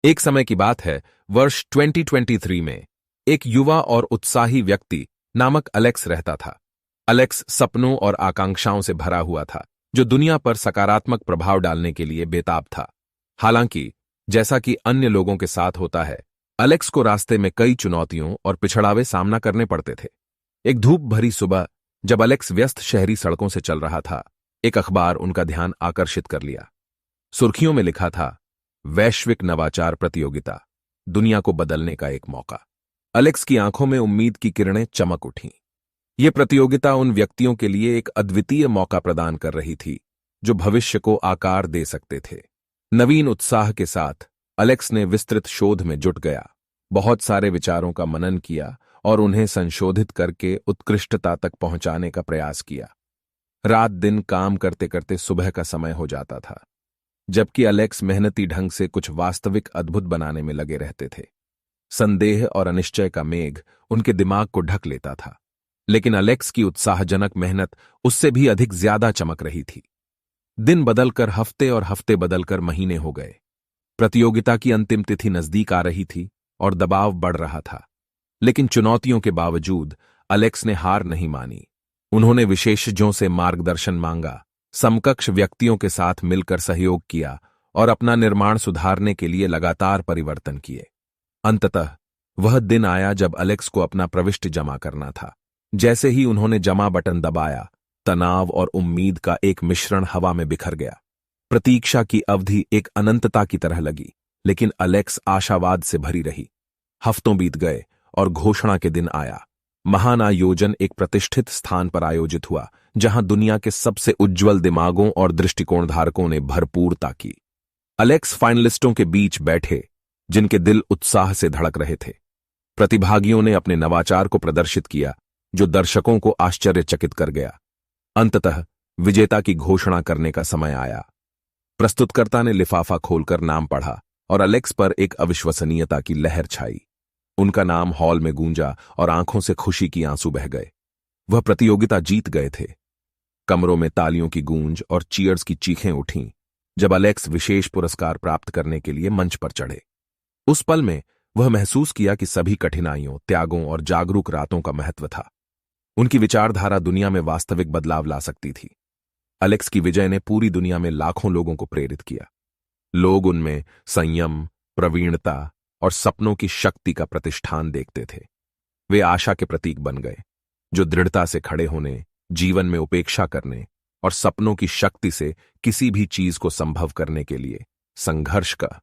एक समय की बात है, वर्ष 2023 में एक युवा और उत्साही व्यक्ति नामक अलेक्स रहता था। अलेक्स सपनों और आकांक्षाओं से भरा हुआ था, जो दुनिया पर सकारात्मक प्रभाव डालने के लिए बेताब था। हालांकि, जैसा कि अन्य लोगों के साथ होता है, अलेक्स को रास्ते में कई चुनौतियों और पिछड़ावे सामना करने पड़ते थे। एक धूप भरी सुबह, जब अलेक्स व्यस्त शहरी सड़कों से चल रहा था, एक अखबार उनका ध्यान आकर्षित कर लिया। सुर्खियों में लिखा था, वैश्विक नवाचार प्रतियोगिता, दुनिया को बदलने का एक मौका। अलेक्स की आंखों में उम्मीद की किरणें चमक उठीं। यह प्रतियोगिता उन व्यक्तियों के लिए एक अद्वितीय मौका प्रदान कर रही थी, जो भविष्य को आकार दे सकते थे। नवीन उत्साह के साथ अलेक्स ने विस्तृत शोध में जुट गया, बहुत सारे विचारों का मनन किया और उन्हें संशोधित करके उत्कृष्टता तक पहुंचाने का प्रयास किया। रात दिन काम करते करते सुबह का समय हो जाता था, जबकि अलेक्स मेहनती ढंग से कुछ वास्तविक अद्भुत बनाने में लगे रहते थे। संदेह और अनिश्चय का मेघ उनके दिमाग को ढक लेता था, लेकिन अलेक्स की उत्साहजनक मेहनत उससे भी अधिक ज्यादा चमक रही थी। दिन बदलकर हफ्ते और हफ्ते बदलकर महीने हो गए। प्रतियोगिता की अंतिम तिथि नजदीक आ रही थी और दबाव बढ़ रहा था, लेकिन चुनौतियों के बावजूद अलेक्स ने हार नहीं मानी। उन्होंने विशेषज्ञों से मार्गदर्शन मांगा, समकक्ष व्यक्तियों के साथ मिलकर सहयोग किया और अपना निर्माण सुधारने के लिए लगातार परिवर्तन किए। अंततः वह दिन आया जब अलेक्स को अपना प्रविष्टि जमा करना था। जैसे ही उन्होंने जमा बटन दबाया, तनाव और उम्मीद का एक मिश्रण हवा में बिखर गया। प्रतीक्षा की अवधि एक अनंतता की तरह लगी, लेकिन अलेक्स आशावाद से भरी रही। हफ्तों बीत गए और घोषणा के दिन आया। महान आयोजन एक प्रतिष्ठित स्थान पर आयोजित हुआ, जहां दुनिया के सबसे उज्जवल दिमागों और दृष्टिकोणधारकों ने भरपूरता की। अलेक्स फाइनलिस्टों के बीच बैठे, जिनके दिल उत्साह से धड़क रहे थे। प्रतिभागियों ने अपने नवाचार को प्रदर्शित किया, जो दर्शकों को आश्चर्यचकित कर गया। अंततः विजेता की घोषणा करने का समय आया। प्रस्तुतकर्ता ने लिफाफा खोलकर नाम पढ़ा और अलेक्स पर एक अविश्वसनीयता की लहर छाई। उनका नाम हॉल में गूंजा और आंखों से खुशी की आंसू बह गए। वह प्रतियोगिता जीत गए थे। कमरों में तालियों की गूंज और चीयर्स की चीखें उठीं जब अलेक्स विशेष पुरस्कार प्राप्त करने के लिए मंच पर चढ़े। उस पल में वह महसूस किया कि सभी कठिनाइयों, त्यागों और जागरूक रातों का महत्व था। उनकी विचारधारा दुनिया में वास्तविक बदलाव ला सकती थी। अलेक्स की विजय ने पूरी दुनिया में लाखों लोगों को प्रेरित किया। लोग उनमें संयम, प्रवीणता और सपनों की शक्ति का प्रतिष्ठान देखते थे। वे आशा के प्रतीक बन गए, जो दृढ़ता से खड़े होने, जीवन में उपेक्षा करने और सपनों की शक्ति से किसी भी चीज को संभव करने के लिए संघर्ष का